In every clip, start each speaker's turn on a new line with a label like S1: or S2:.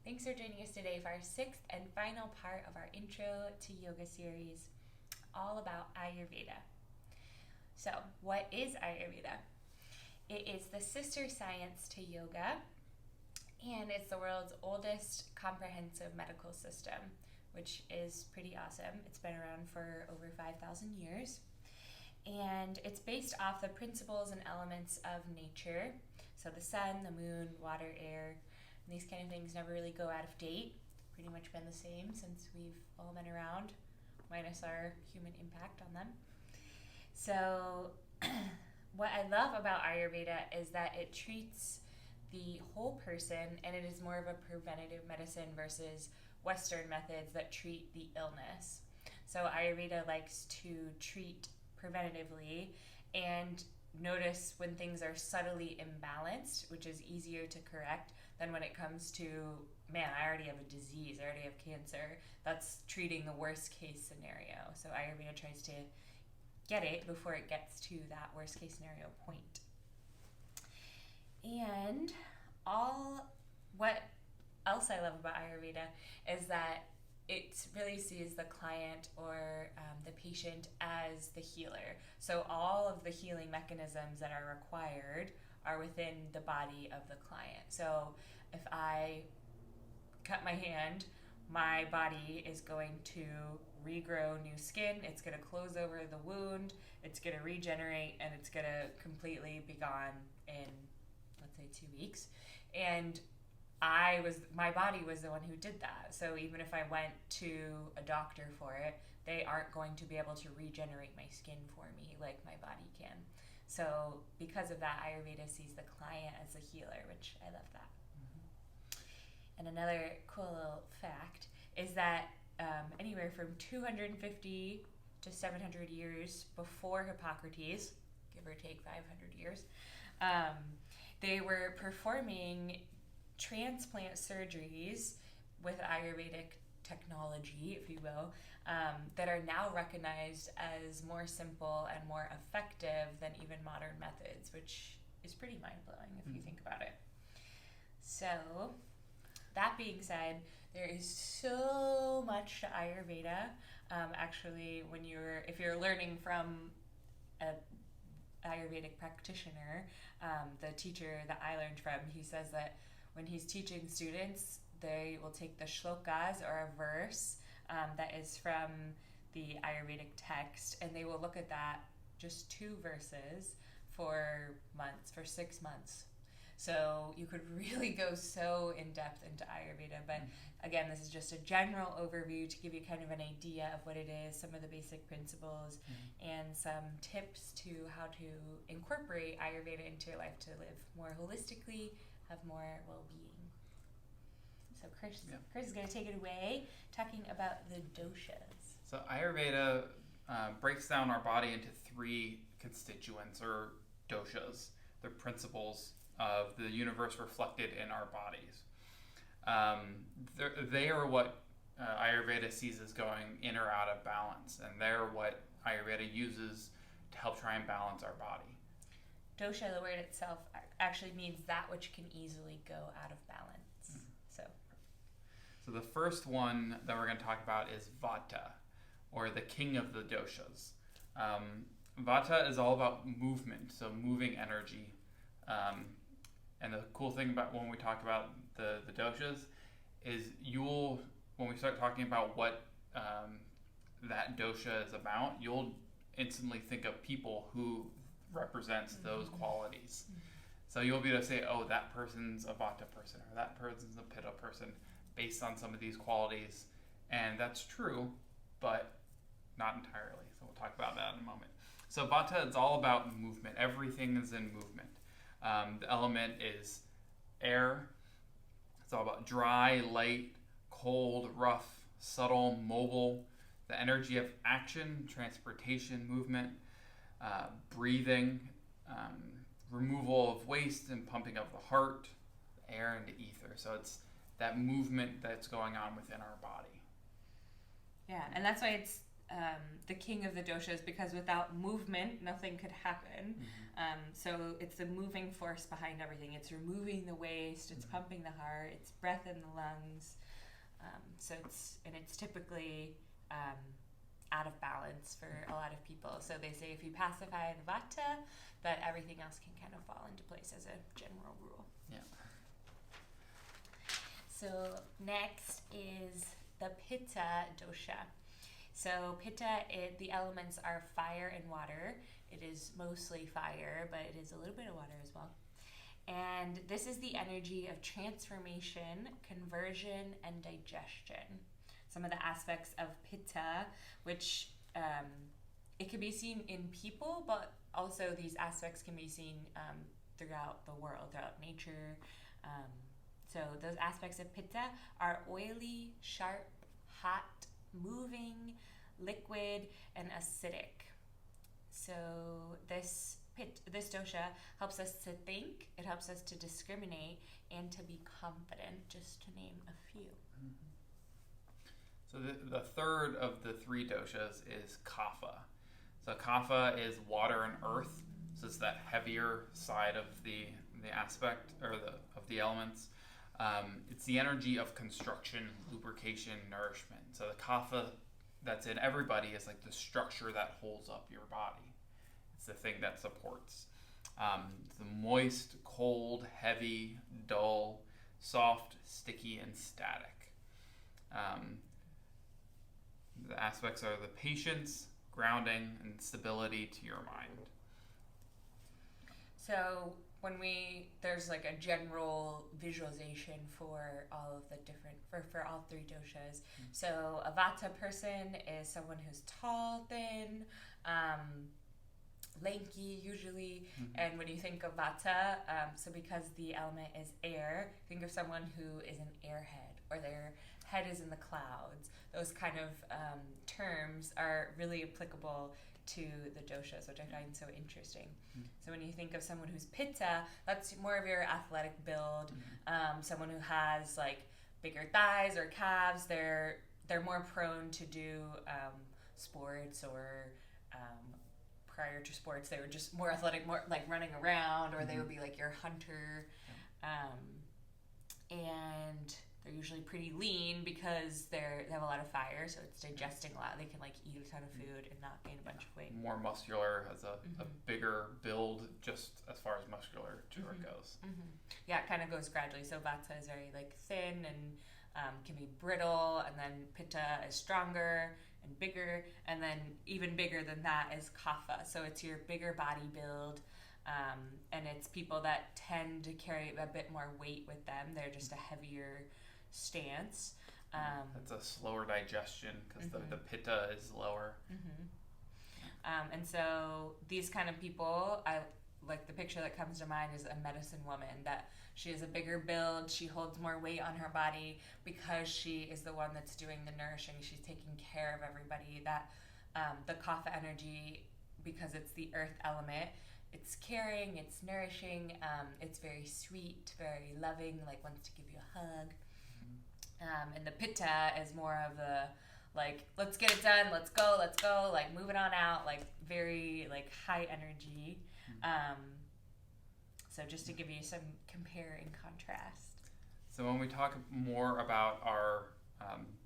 S1: Thanks for joining us today for our sixth and final part of our Intro to Yoga series, all about Ayurveda. So, what is Ayurveda? It is the sister science to yoga, and it's the world's oldest comprehensive medical system, which is pretty awesome. It's been around for over 5,000 years, and it's based off the principles and elements of nature. So the sun, the moon, water, air, and these kind of things never really go out of date. Pretty much been the same since we've all been around, minus our human impact on them. So what I love about Ayurveda is that it treats the whole person, and it is more of a preventative medicine versus Western methods that treat the illness. So Ayurveda likes to treat preventatively and notice when things are subtly imbalanced, which is easier to correct than when it comes to, man, I already have a disease, I already have cancer. That's treating the worst case scenario. So Ayurveda tries to get it before it gets to that worst case scenario point. And what else I love about Ayurveda is that it really sees the client or the patient as the healer. So all of the healing mechanisms that are required are within the body of the client. So if I cut my hand, my body is going to regrow new skin, it's going to close over the wound, it's going to regenerate, and it's going to completely be gone in, let's say, 2 weeks. And my body was the one who did that. So even if I went to a doctor for it, they aren't going to be able to regenerate my skin for me like my body can. So because of that, Ayurveda sees the client as a healer, which I love that. Mm-hmm. And another cool little fact is that anywhere from 250 to 700 years before Hippocrates, give or take 500 years, they were performing transplant surgeries with Ayurvedic technology, if you will, that are now recognized as more simple and more effective than even modern methods, which is pretty mind-blowing if you think about it. So, that being said, there is so much to Ayurveda. Actually, if you're learning from a Ayurvedic practitioner, the teacher that I learned from, he says that when he's teaching students, they will take the shlokas, or a verse that is from the Ayurvedic text, and they will look at that, just 2 verses, for 6 months. So you could really go so in depth into Ayurveda, but again, this is just a general overview to give you kind of an idea of what it is, some of the basic principles, and some tips to how to incorporate Ayurveda into your life to live more holistically, have more well-being. So Chris is going to take it away, talking about the doshas.
S2: So Ayurveda breaks down our body into 3 constituents, or doshas. They're principles of the universe reflected in our bodies. They are what Ayurveda sees as going in or out of balance, and they're what Ayurveda uses to help try and balance our body.
S1: Dosha, the word itself, actually means that which can easily go out of balance.
S2: So the first one that we're going to talk about is Vata, or the king of the doshas. Vata is all about movement, so moving energy. And the cool thing about when we talk about the doshas is when we start talking about what that dosha is about, you'll instantly think of people who represents those qualities. So you'll be able to say, oh, that person's a Vata person, or that person's a Pitta person, based on some of these qualities. And that's true, but not entirely. So we'll talk about that in a moment. So Vata is all about movement. Everything is in movement. The element is air. It's all about dry, light, cold, rough, subtle, mobile. The energy of action, transportation, movement, breathing, removal of waste and pumping of the heart, air into ether. So it's that movement that's going on within our body.
S1: Yeah, and that's why it's the king of the doshas because without movement, nothing could happen. So it's the moving force behind everything. It's removing the waste, it's pumping the heart, it's breath in the lungs. So it's typically out of balance for a lot of people. So they say if you pacify the vata, that everything else can kind of fall into place as a general rule.
S2: Yeah.
S1: So next is the Pitta dosha. So Pitta, the elements are fire and water. It is mostly fire, but it is a little bit of water as well. And this is the energy of transformation, conversion, and digestion. Some of the aspects of Pitta, which it can be seen in people, but also these aspects can be seen throughout the world, throughout nature. So those aspects of Pitta are oily, sharp, hot, moving, liquid, and acidic. So this dosha helps us to think, it helps us to discriminate, and to be confident, just to name a few.
S2: So the third of the three doshas is Kapha. So Kapha is water and earth. So it's that heavier side of the aspect or of the elements. It's the energy of construction, lubrication, nourishment. So the Kapha that's in everybody is like the structure that holds up your body. It's the thing that supports. It's the moist, cold, heavy, dull, soft, sticky, and static. The aspects are the patience, grounding, and stability to your mind.
S1: So there's like a general visualization for all of the different, for all three doshas. So a Vata person is someone who's tall, thin, lanky usually. And when you think of Vata, so because the element is air, think of someone who is an airhead, or their head is in the clouds. Those kind of terms are really applicable to the doshas, which I find so interesting. So when you think of someone who's Pitta, that's more of your athletic build. Someone who has like bigger thighs or calves, they're more prone to do sports, or prior to sports they were just more athletic, more like running around, or they would be like your hunter. And they're usually pretty lean because they have a lot of fire, so it's digesting a lot. They can like eat a ton of food and not gain a bunch of weight.
S2: More muscular, has a bigger build just as far as musculature goes.
S1: Yeah, it kind of goes gradually. So Vata is very like thin and can be brittle, and then Pitta is stronger and bigger, and then even bigger than that is Kapha. So it's your bigger body build. And it's people that tend to carry a bit more weight with them. They're just a heavier stance.
S2: That's a slower digestion because the Pitta is lower.
S1: And so these kind of people, I like the picture that comes to mind is a medicine woman, that she has a bigger build, she holds more weight on her body because she is the one that's doing the nourishing, she's taking care of everybody. That the Kapha energy, because it's the earth element, it's caring, it's nourishing, it's very sweet, very loving, like wants to give you a hug. And the Pitta is more of the like, let's get it done, let's go, like move it on out, like very like high energy. So just to give you some compare and contrast.
S2: So when we talk more about our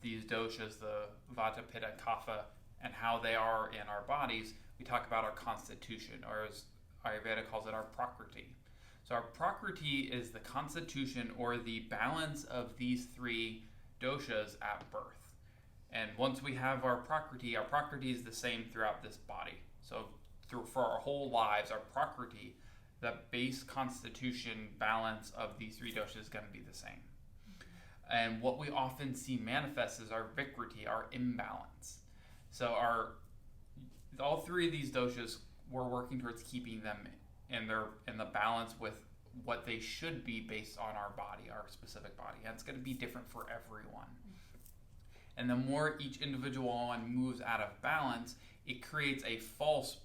S2: these doshas, the Vata, Pitta, Kapha, and how they are in our bodies, we talk about our constitution, or as Ayurveda calls it, our Prakriti. So our Prakriti is the constitution or the balance of these three doshas at birth. And once we have our Prakriti is the same throughout this body. So for our whole lives, our Prakriti, the base constitution balance of these three doshas is going to be the same. And what we often see manifest is our Vikriti, our imbalance. So all three of these doshas, we're working towards keeping them in the balance with what they should be based on our body, our specific body. And it's going to be different for everyone. And the more each individual one moves out of balance, it creates a false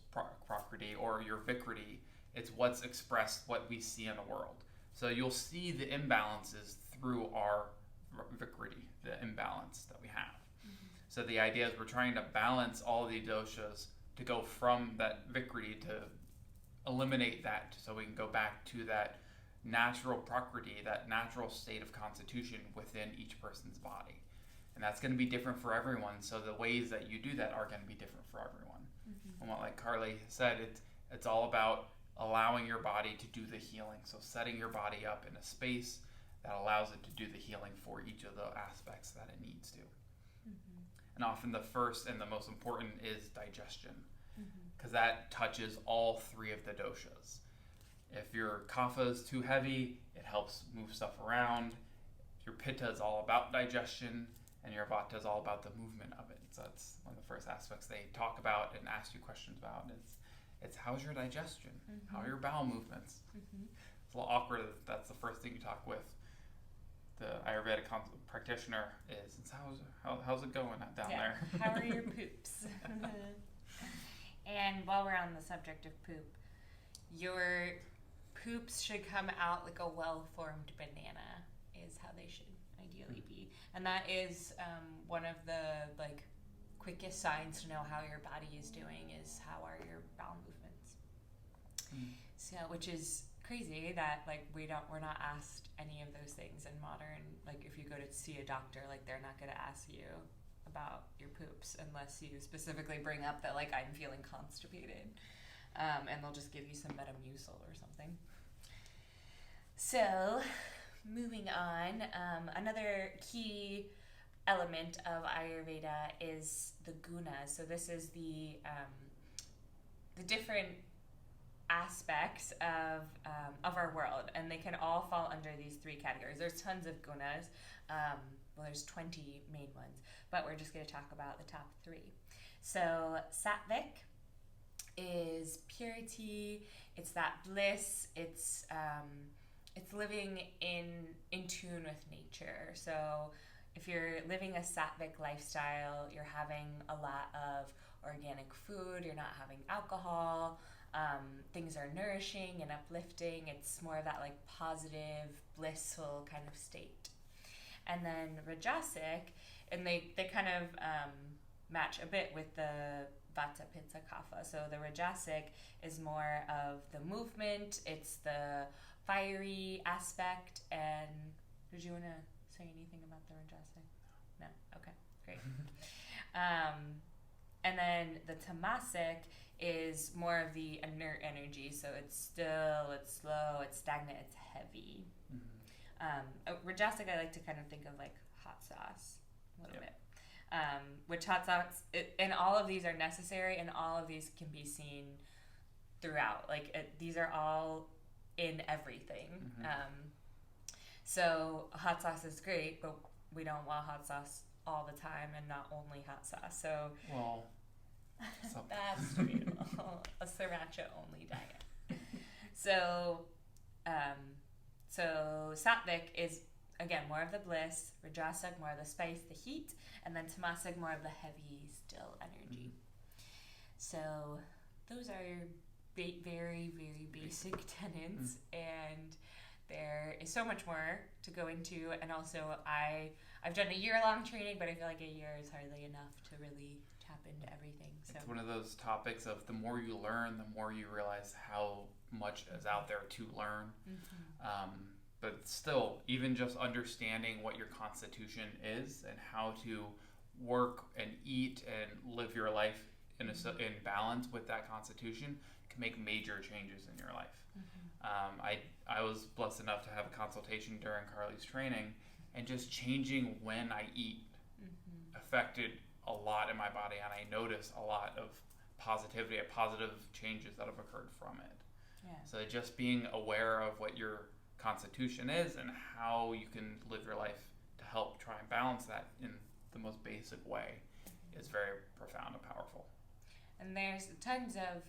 S2: Prakriti, or your Vikriti. It's what's expressed, what we see in the world. So you'll see the imbalances through our Vikriti, the imbalance that we have. So the idea is we're trying to balance all the doshas to go from that Vikriti to eliminate that, so we can go back to that natural Prakriti, that natural state of constitution within each person's body. And that's going to be different for everyone, so the ways that you do that are going to be different for everyone. And what, like Carrlee said, it's all about allowing your body to do the healing. So setting your body up in a space that allows it to do the healing for each of the aspects that it needs to. And often the first and the most important is digestion, because that touches all three of the doshas. If your kapha is too heavy, it helps move stuff around. Your pitta is all about digestion, and your vata is all about the movement of it. So that's one of the first aspects they talk about and ask you questions about. It's how's your digestion? How are your bowel movements? It's a little awkward that that's the first thing you talk with the Ayurveda practitioner is. It's how's it going down there?
S1: How are your poops? And while we're on the subject of poop, your poops should come out like a well-formed banana is how they should ideally be. And that is one of the quickest signs to know how your body is doing is how are your bowel movements. So, which is crazy that we're not asked any of those things in modern, if you go to see a doctor, they're not going to ask you about your poops unless you specifically bring up that I'm feeling constipated, and they'll just give you some Metamucil or something. So moving on, another key element of Ayurveda is the gunas. So this is the different aspects of our world, and they can all fall under these three categories. There's tons of gunas. There's 20 main ones, but we're just going to talk about the top three. So sattvic is purity. It's that bliss. It's living in tune with nature. So if you're living a sattvic lifestyle, you're having a lot of organic food. You're not having alcohol. Things are nourishing and uplifting. It's more of that positive, blissful kind of state. And then Rajasic, and they kind of match a bit with the Vata, Pitta, Kapha. So the Rajasic is more of the movement. It's the fiery aspect. And did you want to say anything about the Rajasic? No? Okay, great. And then the Tamasic is more of the inert energy. So it's still, it's slow, it's stagnant, it's heavy. Rajasic I like to kind of think of hot sauce a little bit. Which hot sauce, and all of these are necessary, and all of these can be seen throughout. These are all in everything. So hot sauce is great, but we don't want hot sauce all the time, and not only hot sauce. So that's true. A sriracha only diet. So sattvic is again more of the bliss, Rajasic more of the spice, the heat, and then Tamasic more of the heavy, still energy. So those are your very, very basic tenets, and there is so much more to go into. And also, I've done a year-long training, but I feel like a year is hardly enough to really tap into everything. So
S2: it's one of those topics of the more you learn, the more you realize how much is out there to learn. But still, even just understanding what your constitution is and how to work and eat and live your life in balance with that constitution can make major changes in your life. I was blessed enough to have a consultation during Carrlee's training, and just changing when I eat affected a lot in my body, and I noticed a lot of positive changes that have occurred from it. So just being aware of what your constitution is and how you can live your life to help try and balance that in the most basic way is very profound and powerful.
S1: And there's tons of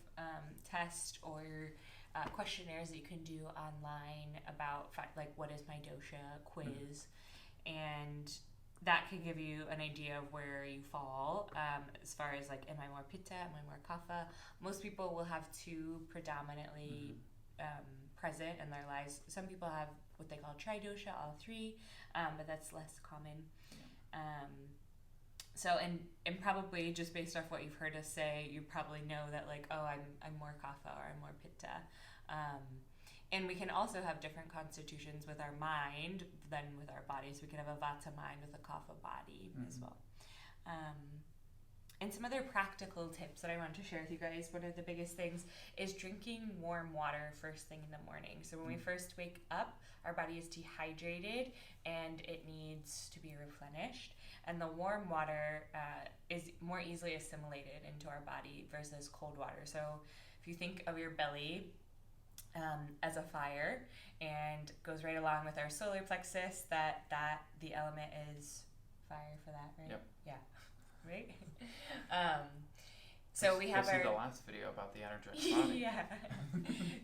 S1: tests or questionnaires that you can do online about what is my dosha quiz, and that can give you an idea of where you fall as far as am I more pitta, am I more kapha. Most people will have two predominantly present in their lives. Some people have what they call tridosha, all three, but that's less common. So, and probably just based off what you've heard us say, you probably know that like, oh, I'm more Kapha or I'm more Pitta. And we can also have different constitutions with our mind than with our bodies. We can have a Vata mind with a Kapha body as well. And some other practical tips that I want to share with you guys, one of the biggest things is drinking warm water first thing in the morning. So when we first wake up, our body is dehydrated and it needs to be replenished. And the warm water is more easily assimilated into our body versus cold water. So if you think of your belly as a fire and goes right along with our solar plexus, that the element is fire for that, right?
S2: Yep.
S1: Yeah. Right? So we have
S2: see the last video about the energetic body.
S1: Yeah.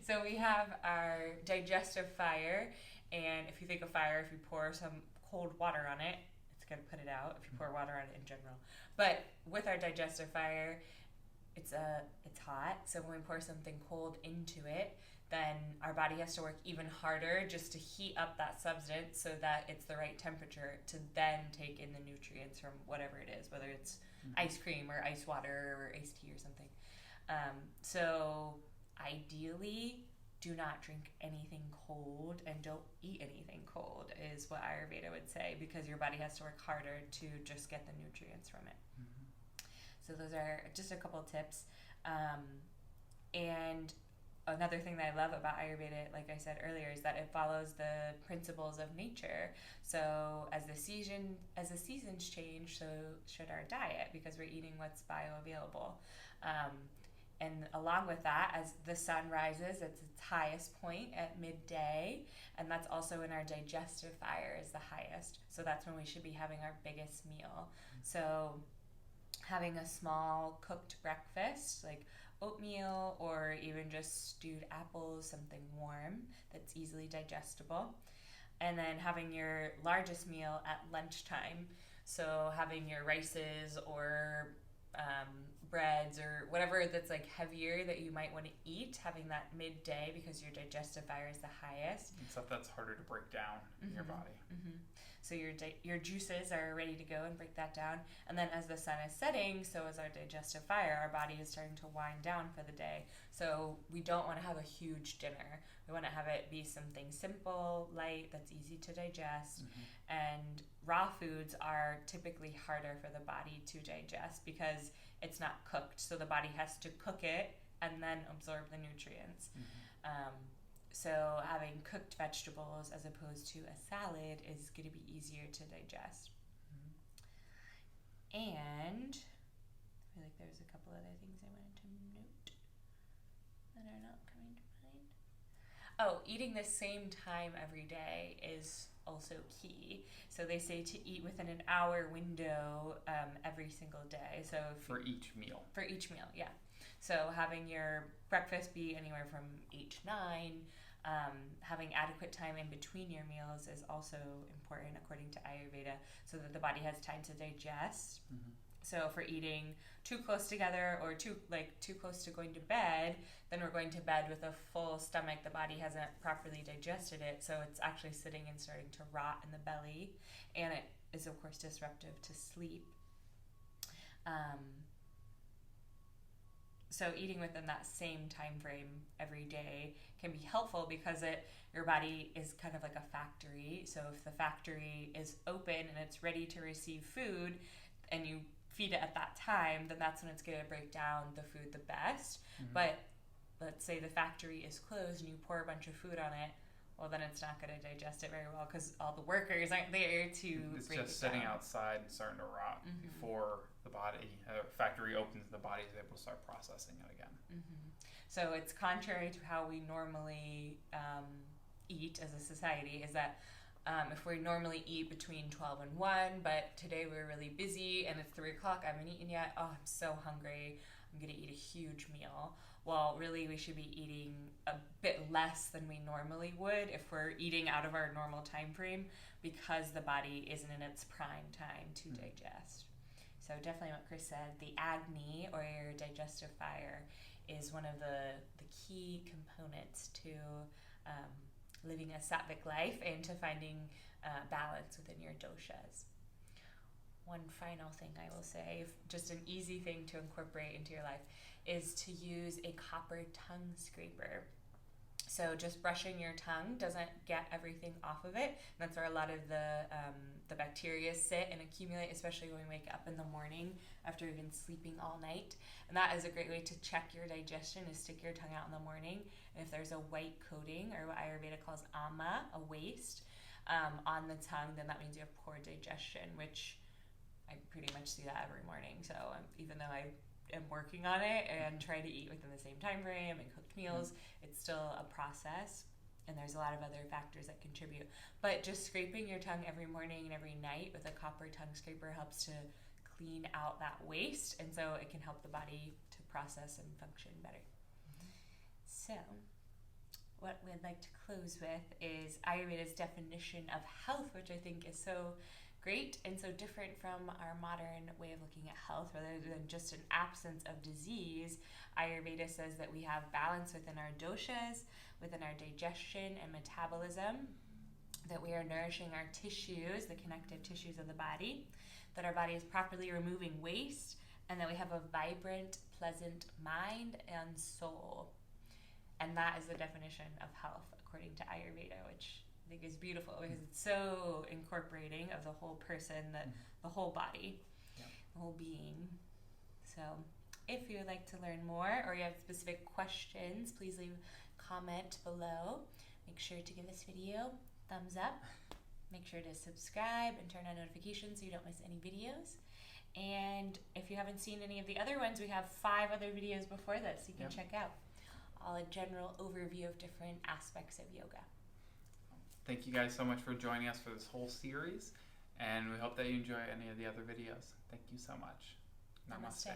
S1: So we have our digestive fire, and if you think of fire, if you pour some cold water on it, it's going to put it out. If you pour water on it in general, but with our digestive fire, it's hot. So when we pour something cold into it, then our body has to work even harder just to heat up that substance so that it's the right temperature to then take in the nutrients from whatever it is, whether it's ice cream or ice water or iced tea or something. So ideally, do not drink anything cold and don't eat anything cold is what Ayurveda would say, because your body has to work harder to just get the nutrients from it. So those are just a couple of tips. And another thing that I love about Ayurveda, like I said earlier, is that it follows the principles of nature. So as the seasons change, so should our diet, because we're eating what's bioavailable. And along with that, as the sun rises, it's its highest point at midday, and that's also when our digestive fire is the highest. So that's when we should be having our biggest meal. So having a small cooked breakfast, like oatmeal or even just stewed apples, something warm that's easily digestible. And then having your largest meal at lunchtime. So having your rices or breads or whatever that's like heavier that you might want to eat, having that midday because your digestive fire is the highest.
S2: And stuff that's harder to break down in your body.
S1: So your juices are ready to go and break that down. And then as the sun is setting, so is our digestive fire. Our body is starting to wind down for the day. So we don't want to have a huge dinner. We want to have it be something simple, light, that's easy to digest. And raw foods are typically harder for the body to digest because it's not cooked. So the body has to cook it and then absorb the nutrients. So having cooked vegetables as opposed to a salad is going to be easier to digest. And I feel like there's a couple other things I wanted to note that are not coming to mind. Oh, eating the same time every day is also key. So they say to eat within an hour window every single day. So
S2: for each meal.
S1: For each meal, yeah. So having your breakfast be anywhere from 8 to 9. Having adequate time in between your meals is also important according to Ayurveda, so that the body has time to digest. So if we're eating too close together or too close to going to bed, then we're going to bed with a full stomach. The body hasn't properly digested it, so it's actually sitting and starting to rot in the belly, and it is of course disruptive to sleep. So eating within that same time frame every day can be helpful because your body is kind of like a factory. So if the factory is open and it's ready to receive food and you feed it at that time, then that's when it's going to break down the food the best. But let's say the factory is closed and you pour a bunch of food on it, well, then it's not going to digest it very well because all the workers aren't there to
S2: it's
S1: break
S2: just
S1: it
S2: sitting
S1: down.
S2: outside and starting to rot before the body factory opens. The body is able to start processing it again.
S1: So it's contrary to how we normally eat as a society, is that if we normally eat between 12 and 1, but today we're really busy and it's 3 o'clock, I haven't eaten yet, oh, I'm so hungry, I'm going to eat a huge meal. Well, really we should be eating a bit less than we normally would if we're eating out of our normal time frame, because the body isn't in its prime time to digest. So definitely what Chris said, the Agni, or your digestive fire, is one of the key components to living a sattvic life and to finding balance within your doshas. one final thing I will say, just an easy thing to incorporate into your life, is to use a copper tongue scraper. So just brushing your tongue doesn't get everything off of it. That's where a lot of the bacteria sit and accumulate, especially when we wake up in the morning after we've been sleeping all night. And that is a great way to check your digestion, is stick your tongue out in the morning. And if there's a white coating, or what Ayurveda calls ama, a waste, on the tongue, then that means you have poor digestion, which I pretty much see that every morning. So even though I am working on it and try to eat within the same time frame and cooked meals, it's still a process, and there's a lot of other factors that contribute. But just scraping your tongue every morning and every night with a copper tongue scraper helps to clean out that waste, and so it can help the body to process and function better. So what we'd like to close with is Ayurveda's definition of health, which I think is so great and so different from our modern way of looking at health. Rather than just an absence of disease, Ayurveda says that we have balance within our doshas, within our digestion and metabolism, that we are nourishing our tissues, the connective tissues of the body, that our body is properly removing waste, and that we have a vibrant, pleasant mind and soul. And that is the definition of health according to Ayurveda, which I think is beautiful because it's so incorporating of the whole person, that the whole body, the whole being. So if you would like to learn more, or you have specific questions, please leave a comment below. Make sure to give this video a thumbs up. Make sure to subscribe and turn on notifications so you don't miss any videos. And if you haven't seen any of the other ones, we have 5 other videos before this you can check out. All a general overview of different aspects of yoga.
S2: Thank you guys so much for joining us for this whole series, and we hope that you enjoy any of the other videos. Thank you so much. Namaste.